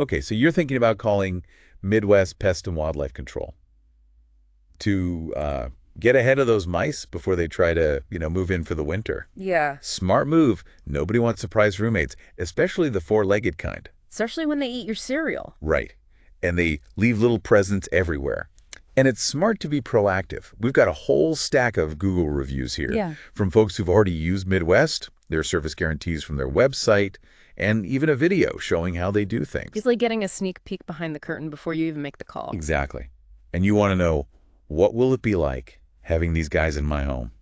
Okay, so you're thinking about calling Midwest Pest and Wildlife Control to get ahead of those mice before they try to, move in for the winter. Yeah, Smart move. Nobody wants surprise roommates, especially the four-legged kind. especially when they eat your cereal. Right. And they leave little presents everywhere. And it's smart to be proactive. We've got a whole stack of Google reviews here Yeah. from folks who've already used Midwest, their service guarantees from their website, and even a video showing how they do things. It's like getting a sneak peek behind the curtain before you even make the call. Exactly. And you want to know, what will it be like having these guys in my home?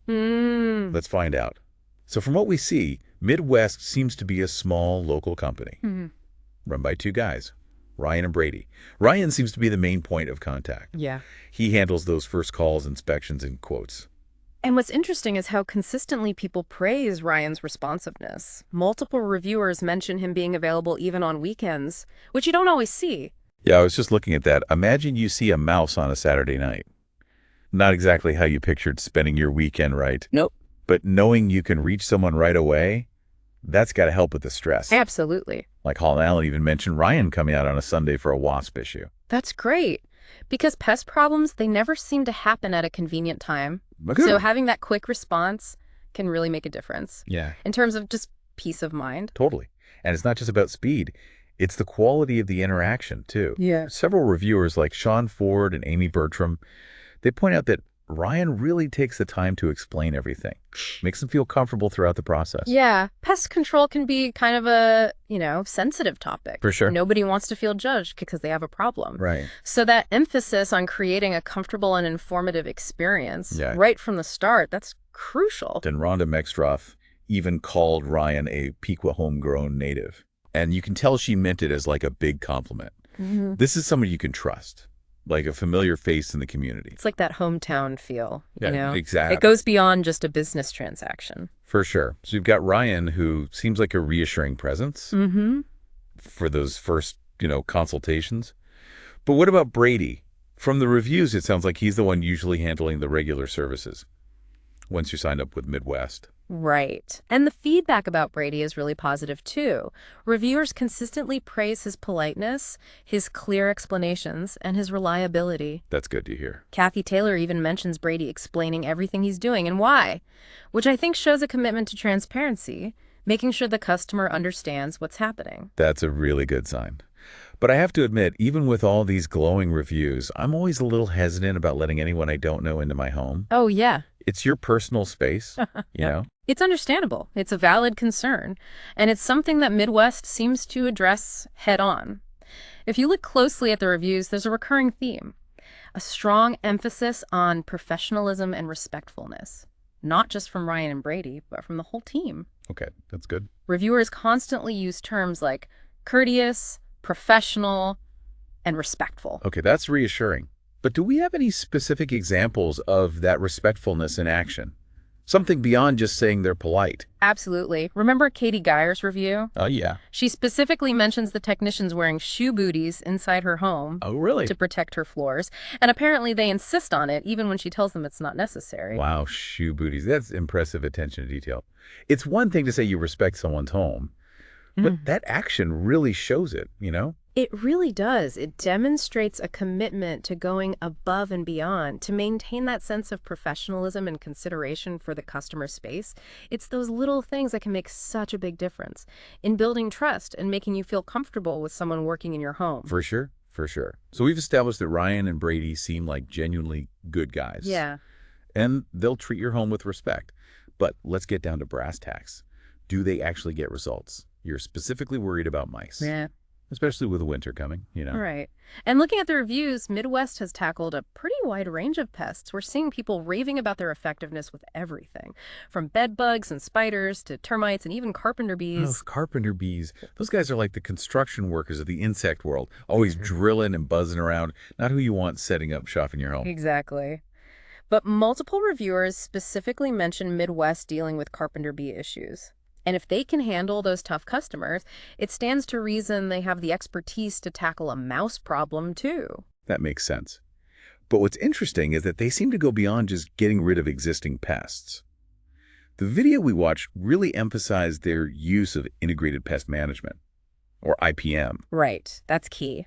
Let's find out. So from what we see, Midwest seems to be a small local company run by two guys, Ryan and Brady. Ryan seems to be the main point of contact. Yeah. He handles those first calls, inspections, and quotes. And what's interesting is how consistently people praise Ryan's responsiveness. Multiple reviewers mention him being available even on weekends, which you don't always see. Yeah, I was just looking at that. Imagine you see a mouse on a Saturday night. Not exactly how you pictured spending your weekend, right? Nope. But knowing you can reach someone right away, that's got to help with the stress. Absolutely. Like Hall Allen even mentioned Ryan coming out on a Sunday for a wasp issue. That's great. Because pest problems, they never seem to happen at a convenient time. Good. So having that quick response can really make a difference Yeah, in terms of just peace of mind. totally. And it's not just about speed. It's the quality of the interaction, too. Yeah. Several reviewers like Sean Ford and Amy Bertram, they point out that Ryan really takes the time to explain everything, makes them feel comfortable throughout the process. Yeah, pest control can be kind of a, sensitive topic. For sure. Nobody wants to feel judged because they have a problem. Right. So that emphasis on creating a comfortable and informative experience Yeah. right from the start, that's crucial. And Rhonda Mextroff even called Ryan a Pequot homegrown native. And you can tell she meant it as like a big compliment. This is someone you can trust, like a familiar face in the community. It's like that hometown feel, Exactly. It goes beyond just a business transaction. For sure. So you've got Ryan, who seems like a reassuring presence for those first, consultations. But what about Brady? From the reviews, it sounds like he's the one usually handling the regular services once you signed up with Midwest. Right. And the feedback about Brady is really positive, too. Reviewers consistently praise his politeness, his clear explanations, and his reliability. That's good to hear. Kathy Taylor even mentions Brady explaining everything he's doing and why, which I think shows a commitment to transparency, making sure the customer understands what's happening. That's a really good sign. But I have to admit, even with all these glowing reviews, I'm always a little hesitant about letting anyone I don't know into my home. Oh, yeah. It's your personal space, you know? It's understandable. It's a valid concern, and it's something that Midwest seems to address head on. If you look closely at the reviews, there's a recurring theme, a strong emphasis on professionalism and respectfulness, not just from Ryan and Brady, but from the whole team. Okay, that's good. Reviewers constantly use terms like courteous, professional, and respectful. Okay, that's reassuring. But do we have any specific examples of that respectfulness in action? Something beyond just saying they're polite. Absolutely. Remember Katie Geyer's review? Oh, yeah. She specifically mentions the technicians wearing shoe booties inside her home Oh, really? to protect her floors, and apparently they insist on it even when she tells them it's not necessary. Wow, shoe booties. That's impressive attention to detail. It's one thing to say you respect someone's home, but that action really shows it, It really does. It demonstrates a commitment to going above and beyond to maintain that sense of professionalism and consideration for the customer space. It's those little things that can make such a big difference in building trust and making you feel comfortable with someone working in your home. For sure, for sure. So we've established that Ryan and Brady seem like genuinely good guys. Yeah. And they'll treat your home with respect. But let's get down to brass tacks. Do they actually get results? You're specifically worried about mice. Yeah. Especially with the winter coming, Right. And looking at the reviews, Midwest has tackled a pretty wide range of pests. We're seeing people raving about their effectiveness with everything, from bed bugs and spiders to termites and even carpenter bees. Those carpenter bees, those guys are like the construction workers of the insect world, always drilling and buzzing around, not who you want setting up shop in your home. Exactly. But multiple reviewers specifically mention Midwest dealing with carpenter bee issues. And if they can handle those tough customers, it stands to reason they have the expertise to tackle a mouse problem, too. That makes sense. But what's interesting is that they seem to go beyond just getting rid of existing pests. The video we watched really emphasized their use of integrated pest management. or IPM. Right, that's key.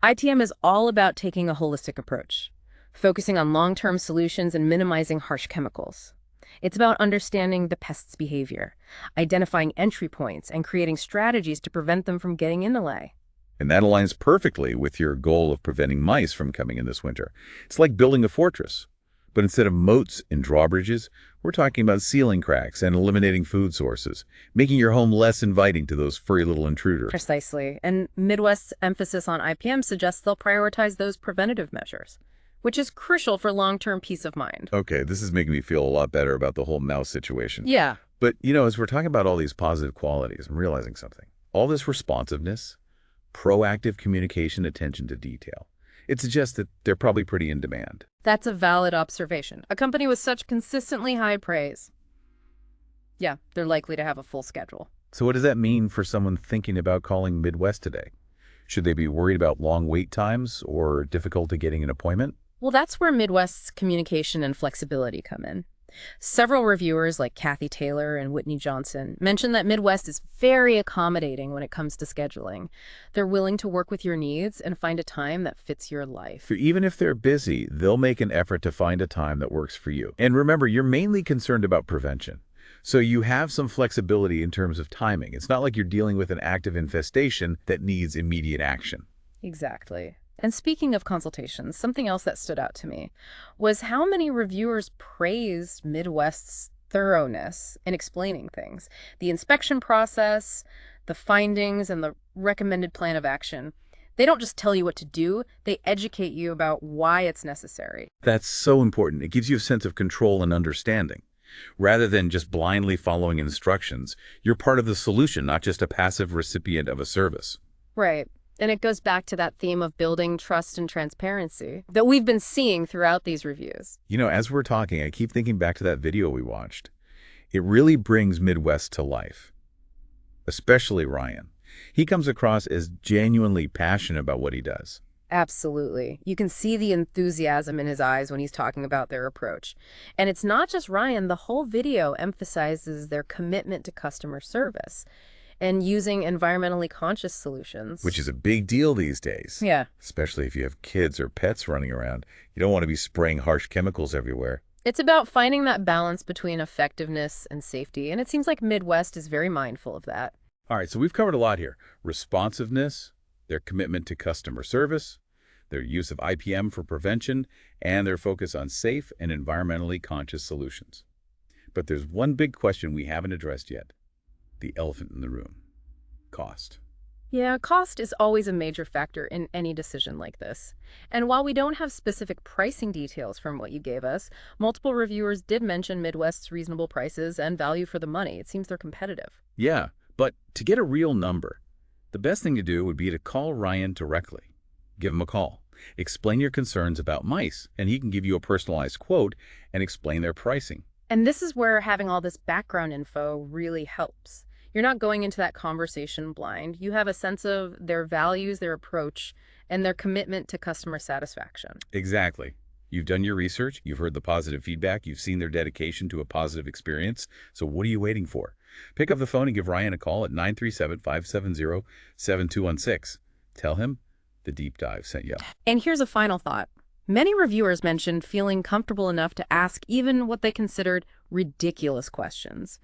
ITM is all about taking a holistic approach, focusing on long-term solutions and minimizing harsh chemicals. It's about understanding the pest's behavior, identifying entry points, and creating strategies to prevent them from getting in the lay. And that aligns perfectly with your goal of preventing mice from coming in this winter. It's like building a fortress. But instead of moats and drawbridges, we're talking about sealing cracks and eliminating food sources, making your home less inviting to those furry little intruders. Precisely. And Midwest's emphasis on IPM suggests they'll prioritize those preventative measures, which is crucial for long-term peace of mind. Okay, this is making me feel a lot better about the whole mouse situation. Yeah. But, as we're talking about all these positive qualities, I'm realizing something. All this responsiveness, proactive communication, attention to detail, it suggests that they're probably pretty in demand. That's a valid observation. A company with such consistently high praise. Yeah, they're likely to have a full schedule. So what does that mean for someone thinking about calling Midwest today? Should they be worried about long wait times or difficulty getting an appointment? Well, that's where Midwest's communication and flexibility come in. Several reviewers like Kathy Taylor and Whitney Johnson mentioned that Midwest is very accommodating when it comes to scheduling. They're willing to work with your needs and find a time that fits your life. So even if they're busy, they'll make an effort to find a time that works for you. And remember, you're mainly concerned about prevention. So you have some flexibility in terms of timing. It's not like you're dealing with an active infestation that needs immediate action. Exactly. And speaking of consultations, something else that stood out to me was how many reviewers praised Midwest's thoroughness in explaining things. The inspection process, the findings, and the recommended plan of action. They don't just tell you what to do, they educate you about why it's necessary. That's so important. It gives you a sense of control and understanding. Rather than just blindly following instructions, you're part of the solution, not just a passive recipient of a service. Right. And it goes back to that theme of building trust and transparency that we've been seeing throughout these reviews. As we're talking, I keep thinking back to that video we watched. It really brings Midwest to life, especially Ryan. He comes across as genuinely passionate about what he does. Absolutely. You can see the enthusiasm in his eyes when he's talking about their approach. And it's not just Ryan. The whole video emphasizes their commitment to customer service and using environmentally conscious solutions. Which is a big deal these days. Yeah. Especially if you have kids or pets running around. You don't want to be spraying harsh chemicals everywhere. It's about finding that balance between effectiveness and safety, and it seems like Midwest is very mindful of that. All right, so we've covered a lot here. Responsiveness, their commitment to customer service, their use of IPM for prevention, and their focus on safe and environmentally conscious solutions. But there's one big question we haven't addressed yet. The elephant in the room. Cost. Yeah, cost is always a major factor in any decision like this. And while we don't have specific pricing details from what you gave us, multiple reviewers did mention Midwest's reasonable prices and value for the money. It seems they're competitive. Yeah, but to get a real number, the best thing to do would be to call Ryan directly. Give him a call. Explain your concerns about mice, and he can give you a personalized quote and explain their pricing. And this is where having all this background info really helps. You're not going into that conversation blind. You have a sense of their values, their approach, and their commitment to customer satisfaction. Exactly. You've done your research, you've heard the positive feedback, you've seen their dedication to a positive experience, so what are you waiting for? Pick up the phone and give Ryan a call at 937-570-7216. Tell him the Deep Dive sent you. And here's a final thought. Many reviewers mentioned feeling comfortable enough to ask even what they considered ridiculous questions.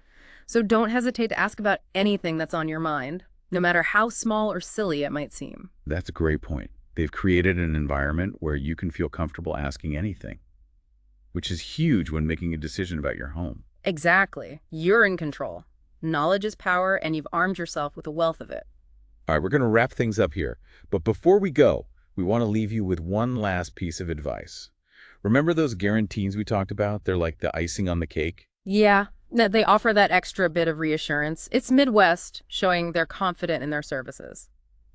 So don't hesitate to ask about anything that's on your mind, no matter how small or silly it might seem. That's a great point. They've created an environment where you can feel comfortable asking anything, which is huge when making a decision about your home. Exactly. You're in control. Knowledge is power, and you've armed yourself with a wealth of it. All right, we're going to wrap things up here. But before we go, we want to leave you with one last piece of advice. Remember those guarantees we talked about? They're like the icing on the cake. Yeah, they offer that extra bit of reassurance. It's Midwest showing they're confident in their services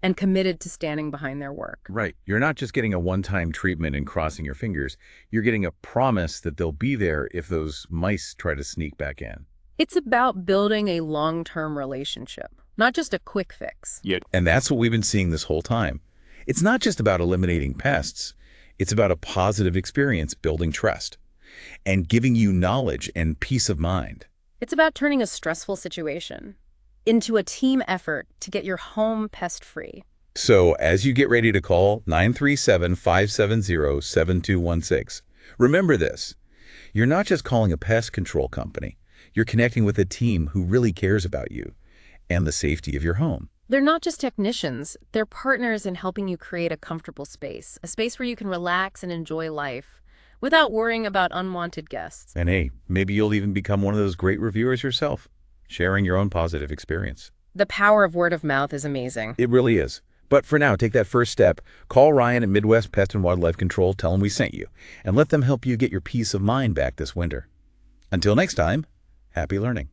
and committed to standing behind their work. Right. You're not just getting a one-time treatment and crossing your fingers. You're getting a promise that they'll be there if those mice try to sneak back in. It's about building a long-term relationship, not just a quick fix. And that's what we've been seeing this whole time. It's not just about eliminating pests. It's about a positive experience building trust and giving you knowledge and peace of mind. It's about turning a stressful situation into a team effort to get your home pest-free. So as you get ready to call 937-570-7216, remember this. You're not just calling a pest control company. You're connecting with a team who really cares about you and the safety of your home. They're not just technicians, they're partners in helping you create a comfortable space, a space where you can relax and enjoy life without worrying about unwanted guests. And hey, maybe you'll even become one of those great reviewers yourself, sharing your own positive experience. The power of word of mouth is amazing. It really is. But for now, take that first step. Call Ryan at Midwest Pest and Wildlife Control, tell him we sent you, and let them help you get your peace of mind back this winter. Until next time, happy learning.